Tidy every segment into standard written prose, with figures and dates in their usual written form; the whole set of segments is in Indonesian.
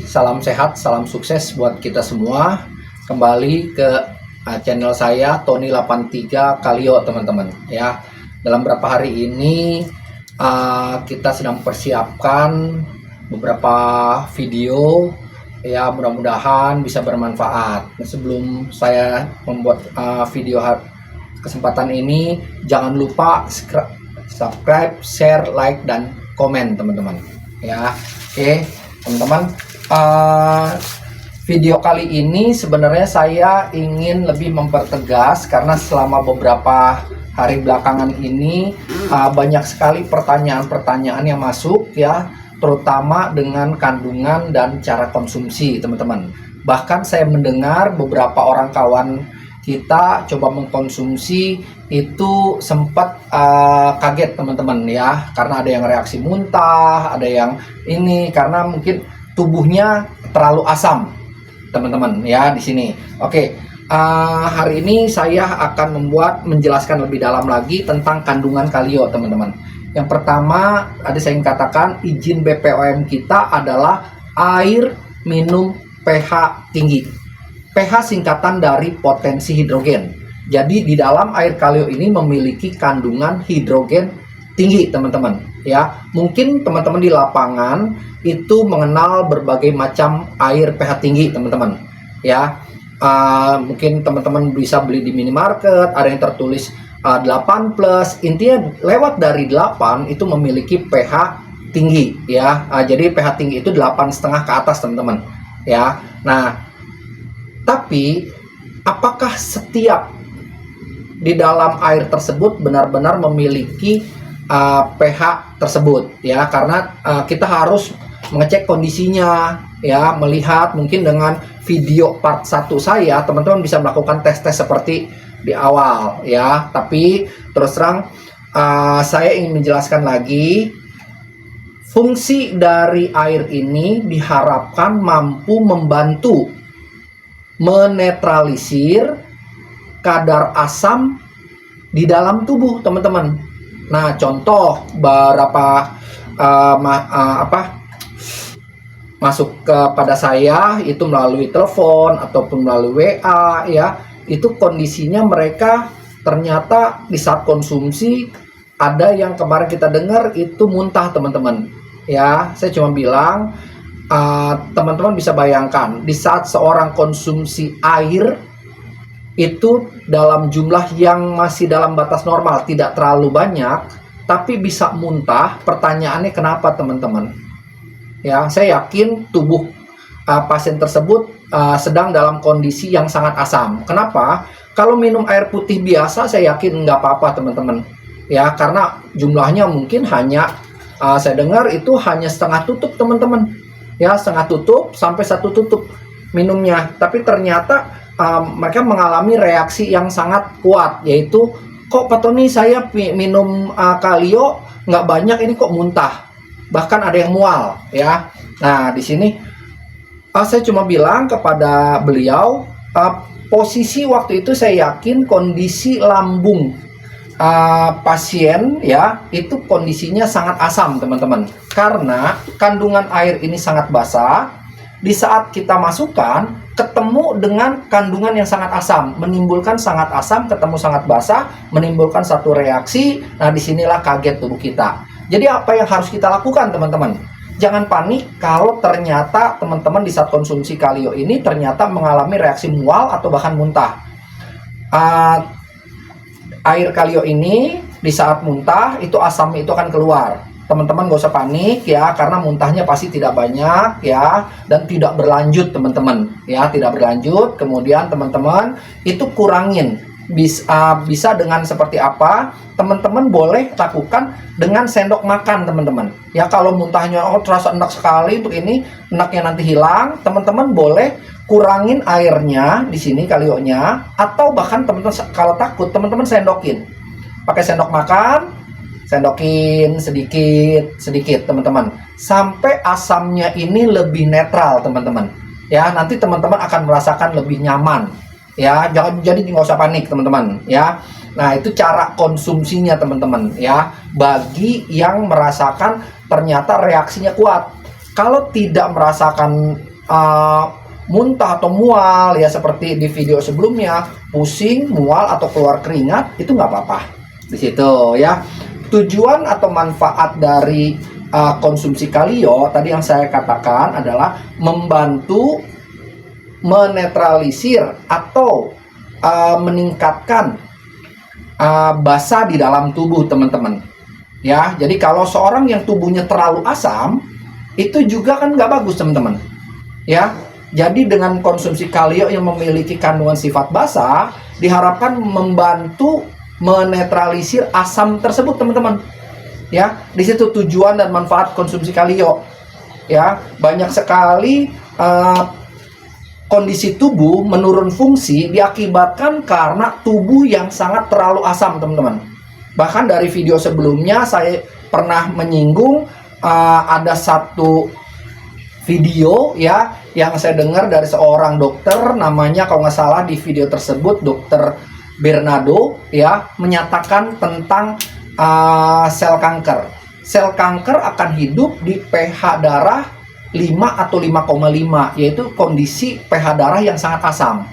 Salam sehat, salam sukses buat kita semua. Kembali ke channel saya Tony83 Kalio, teman-teman. Ya, dalam beberapa hari ini kita sedang mempersiapkan beberapa video. Ya, mudah-mudahan bisa bermanfaat. Sebelum saya membuat video kesempatan ini, jangan lupa subscribe, share, like, dan komen, teman-teman. Ya, oke, teman-teman. Video kali ini sebenarnya saya ingin lebih mempertegas karena selama beberapa hari belakangan ini banyak sekali pertanyaan-pertanyaan yang masuk, ya, terutama dengan kandungan dan cara konsumsi, teman-teman. Bahkan saya mendengar beberapa orang kawan kita coba mengkonsumsi itu sempat kaget, teman-teman, ya, karena ada yang reaksi muntah, ada yang ini karena mungkin tubuhnya terlalu asam, teman-teman, ya, di sini. Oke, hari ini saya akan menjelaskan lebih dalam lagi tentang kandungan kalio, teman-teman. Yang pertama, ada saya ingin katakan, izin BPOM kita adalah air minum pH tinggi. pH singkatan dari potensi hidrogen. Jadi di dalam air kalio ini memiliki kandungan hidrogen tinggi, teman-teman. Ya, mungkin teman-teman di lapangan itu mengenal berbagai macam air pH tinggi, teman-teman. Ya, mungkin teman-teman bisa beli di minimarket, ada yang tertulis 8+. Intinya lewat dari 8 itu memiliki pH tinggi, ya. Jadi pH tinggi itu 8,5 ke atas, teman-teman. Ya, nah, tapi apakah setiap di dalam air tersebut benar-benar memiliki pH tersebut, ya? Karena kita harus mengecek kondisinya, ya, melihat mungkin dengan video part 1 saya, teman-teman bisa melakukan tes-tes seperti di awal, ya. Tapi terus terang saya ingin menjelaskan lagi, fungsi dari air ini diharapkan mampu membantu menetralisir kadar asam di dalam tubuh, teman-teman. Nah, contoh beberapa masuk kepada saya itu melalui telepon ataupun melalui WA, ya, itu kondisinya mereka ternyata di saat konsumsi ada yang kemarin kita dengar itu muntah, teman-teman. Ya, saya cuma bilang teman-teman bisa bayangkan di saat seorang konsumsi air itu dalam jumlah yang masih dalam batas normal, tidak terlalu banyak, tapi bisa muntah. Pertanyaannya kenapa, teman-teman? Ya, saya yakin tubuh pasien tersebut sedang dalam kondisi yang sangat asam. Kenapa? Kalau minum air putih biasa, saya yakin nggak apa-apa, teman-teman. Ya, karena jumlahnya mungkin hanya saya dengar itu hanya setengah tutup, teman-teman. Ya, setengah tutup sampai 1 tutup minumnya. Tapi ternyata mereka mengalami reaksi yang sangat kuat, yaitu kok Pak Tony saya minum kalio nggak banyak, ini kok muntah, bahkan ada yang mual, ya. Nah, di sini saya cuma bilang kepada beliau, posisi waktu itu saya yakin kondisi lambung pasien, ya, itu kondisinya sangat asam, teman-teman, karena kandungan air ini sangat basah. Di saat kita masukkan, ketemu dengan kandungan yang sangat asam, menimbulkan sangat asam, ketemu sangat basah, menimbulkan satu reaksi. Nah, disinilah kaget tubuh kita. Jadi apa yang harus kita lakukan, teman-teman? Jangan panik kalau ternyata teman-teman di saat konsumsi kalio ini ternyata mengalami reaksi mual atau bahkan muntah. Air kalio ini di saat muntah itu asamnya itu akan keluar. Teman-teman gak usah panik, ya, karena muntahnya pasti tidak banyak, ya, dan tidak berlanjut, teman-teman, ya, tidak berlanjut. Kemudian teman-teman itu kurangin, bisa dengan seperti apa? Teman-teman boleh lakukan dengan sendok makan, teman-teman. Ya, kalau muntahnya terasa enak sekali untuk ini, enaknya nanti hilang, teman-teman boleh kurangin airnya di sini kalionya, atau bahkan teman-teman kalau takut, teman-teman sendokin, pakai sendok makan. Sendokin sedikit, teman-teman, sampai asamnya ini lebih netral, teman-teman. Ya, nanti teman-teman akan merasakan lebih nyaman. Ya, jadi nggak usah panik, teman-teman. Ya, nah itu cara konsumsinya, teman-teman. Ya, bagi yang merasakan ternyata reaksinya kuat. Kalau tidak merasakan muntah atau mual ya seperti di video sebelumnya, pusing, mual atau keluar keringat, itu nggak apa-apa di situ ya. Tujuan atau manfaat dari konsumsi kalio tadi yang saya katakan adalah membantu menetralisir atau meningkatkan basa di dalam tubuh teman-teman ya. Jadi kalau seorang yang tubuhnya terlalu asam, itu juga kan nggak bagus teman-teman ya. Jadi dengan konsumsi kalio yang memiliki kandungan sifat basa diharapkan membantu menetralisir asam tersebut teman-teman ya. Di situ tujuan dan manfaat konsumsi kalio ya. Banyak sekali kondisi tubuh menurun fungsi diakibatkan karena tubuh yang sangat terlalu asam teman-teman. Bahkan dari video sebelumnya saya pernah menyinggung ada satu video ya yang saya dengar dari seorang dokter, namanya kalau nggak salah di video tersebut Dokter Bernardo ya, menyatakan tentang sel kanker. Sel kanker akan hidup di pH darah 5 atau 5,5, yaitu kondisi pH darah yang sangat asam.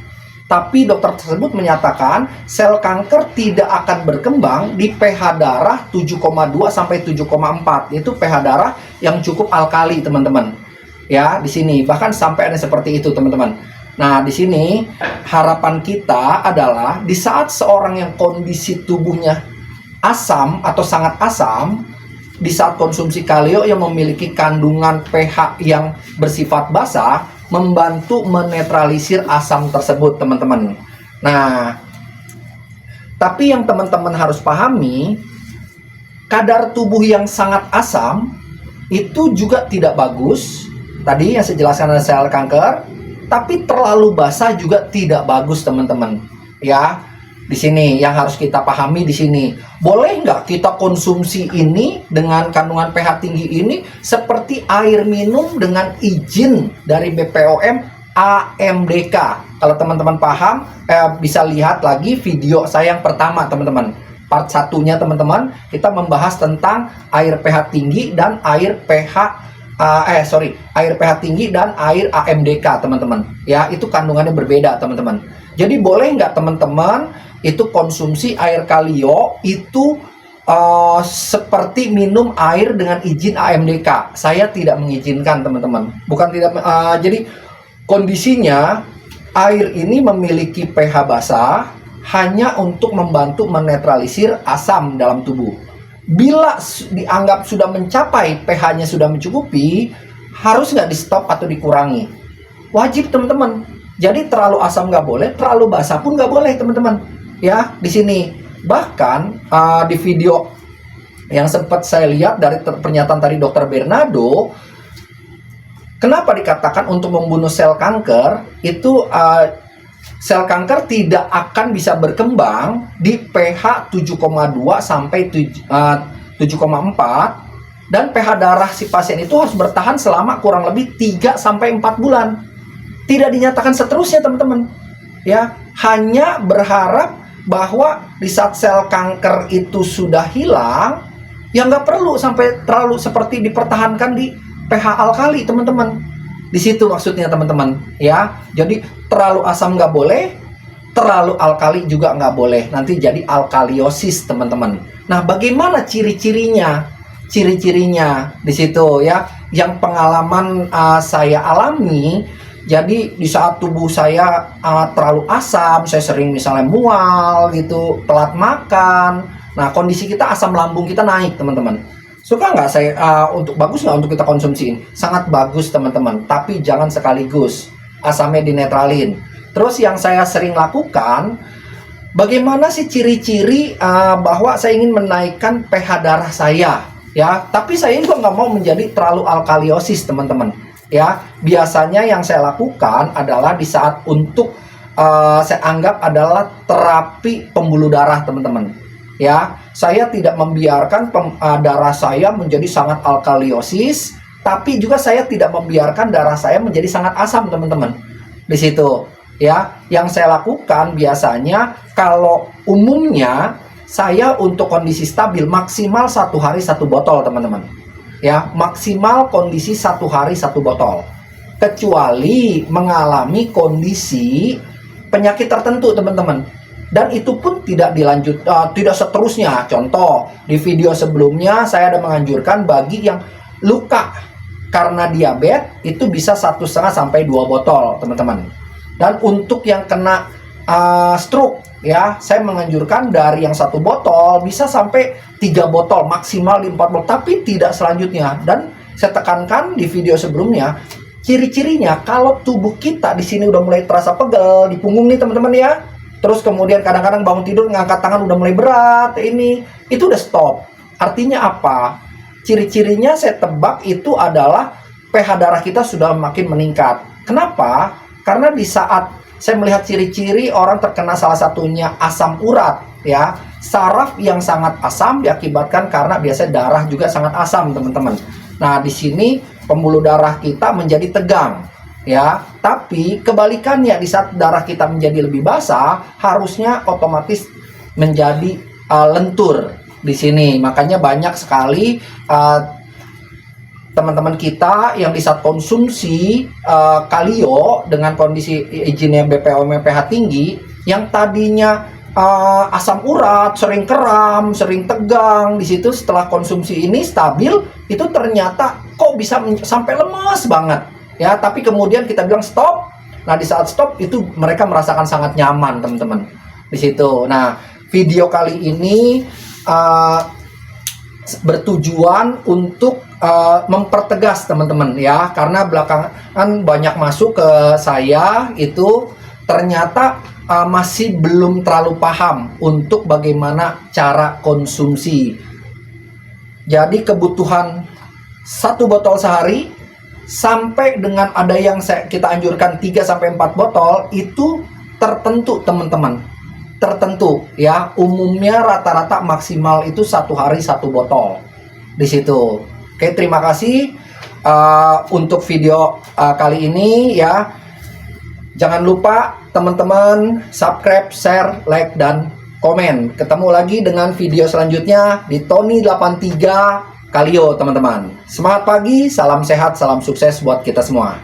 Tapi dokter tersebut menyatakan sel kanker tidak akan berkembang di pH darah 7,2 sampai 7,4, yaitu pH darah yang cukup alkali teman-teman. Ya, di sini bahkan sampai ada seperti itu teman-teman. Nah, di sini harapan kita adalah di saat seorang yang kondisi tubuhnya asam atau sangat asam, di saat konsumsi kalio yang memiliki kandungan pH yang bersifat basa, membantu menetralisir asam tersebut teman-teman. Nah, tapi yang teman-teman harus pahami, kadar tubuh yang sangat asam itu juga tidak bagus. Tadi yang saya jelaskan adalah sel kanker, tapi terlalu basah juga tidak bagus teman-teman. Ya, di sini yang harus kita pahami di sini. Boleh nggak kita konsumsi ini dengan kandungan pH tinggi ini seperti air minum dengan izin dari BPOM AMDK? Kalau teman-teman paham, bisa lihat lagi video saya yang pertama teman-teman. Part satunya teman-teman, kita membahas tentang air pH tinggi dan air pH air pH tinggi dan air AMDK teman-teman ya, itu kandungannya berbeda teman-teman. Jadi boleh nggak teman-teman itu konsumsi air kalio itu seperti minum air dengan izin AMDK? Saya tidak mengizinkan teman-teman, bukan tidak jadi kondisinya air ini memiliki pH basa hanya untuk membantu menetralisir asam dalam tubuh. Bila dianggap sudah mencapai pH-nya sudah mencukupi, harus nggak di stop atau dikurangi? Wajib teman-teman. Jadi terlalu asam nggak boleh, terlalu basah pun nggak boleh teman-teman. Ya, di sini bahkan di video yang sempat saya lihat dari pernyataan tadi Dokter Bernardo, kenapa dikatakan untuk membunuh sel kanker itu sel kanker tidak akan bisa berkembang di pH 7,2 sampai 7,4, dan pH darah si pasien itu harus bertahan selama kurang lebih 3 sampai 4 bulan. Tidak dinyatakan seterusnya teman-teman. Ya, hanya berharap bahwa di saat sel kanker itu sudah hilang, ya nggak perlu sampai terlalu seperti dipertahankan di pH alkali teman-teman. Di situ maksudnya teman-teman ya. Jadi terlalu asam nggak boleh, terlalu alkali juga nggak boleh. Nanti jadi alkaliosis teman-teman. Nah, bagaimana ciri-cirinya? Ciri-cirinya di situ ya. Yang pengalaman saya alami. Jadi di saat tubuh saya terlalu asam, saya sering misalnya mual gitu, telat makan. Nah, kondisi kita asam lambung kita naik teman-teman. Suka nggak saya untuk bagus nggak untuk kita konsumsiin? Sangat bagus teman-teman, tapi jangan sekaligus asamnya dinetralin. Terus yang saya sering lakukan, bagaimana sih ciri-ciri bahwa saya ingin menaikkan pH darah saya ya, tapi saya juga nggak mau menjadi terlalu alkaliosis teman-teman ya. Biasanya yang saya lakukan adalah di saat untuk saya anggap adalah terapi pembuluh darah teman-teman ya. Saya tidak membiarkan darah saya menjadi sangat alkaliosis, tapi juga saya tidak membiarkan darah saya menjadi sangat asam teman-teman. Di situ ya, yang saya lakukan biasanya kalau umumnya saya untuk kondisi stabil maksimal 1 hari 1 botol teman-teman. ya, maksimal kondisi 1 hari 1 botol, kecuali mengalami kondisi penyakit tertentu teman-teman, dan itu pun tidak dilanjut, tidak seterusnya. Contoh di video sebelumnya saya ada menganjurkan bagi yang luka karena diabetes itu bisa 1,5 sampai 2 botol teman-teman, dan untuk yang kena stroke ya, saya menganjurkan dari yang 1 botol bisa sampai 3 botol, maksimal di 4 botol, tapi tidak selanjutnya. Dan saya tekankan di video sebelumnya, ciri-cirinya kalau tubuh kita di sini udah mulai terasa pegel di punggung nih teman-teman ya, terus kemudian kadang-kadang bangun tidur ngangkat tangan udah mulai berat, itu udah stop. Artinya apa? Ciri-cirinya saya tebak itu adalah pH darah kita sudah makin meningkat. Kenapa? Karena di saat saya melihat ciri-ciri orang terkena salah satunya asam urat ya, saraf yang sangat asam diakibatkan karena biasanya darah juga sangat asam teman-teman. Nah di sini pembuluh darah kita menjadi tegang ya, tapi kebalikannya di saat darah kita menjadi lebih basah harusnya otomatis menjadi lentur di sini. Makanya banyak sekali teman-teman kita yang di saat konsumsi kalio dengan kondisi izinnya BPOM pH tinggi, yang tadinya asam urat, sering kram, sering tegang, di situ setelah konsumsi ini stabil, itu ternyata kok bisa sampai lemas banget ya, tapi kemudian kita bilang stop. Nah di saat stop itu mereka merasakan sangat nyaman teman-teman di situ. Nah video kali ini bertujuan untuk mempertegas teman-teman ya, karena belakangan banyak masuk ke saya itu ternyata masih belum terlalu paham untuk bagaimana cara konsumsi. Jadi kebutuhan 1 botol sehari sampai dengan ada yang kita anjurkan 3 sampai 4 botol itu tertentu teman-teman, tertentu ya. Umumnya rata-rata maksimal itu 1 hari 1 botol di situ. Oke, terima kasih untuk video kali ini ya. Jangan lupa teman-teman subscribe, share, like, dan komen. Ketemu lagi dengan video selanjutnya di Tony83 Kalio teman-teman. Semangat pagi, salam sehat, salam sukses buat kita semua.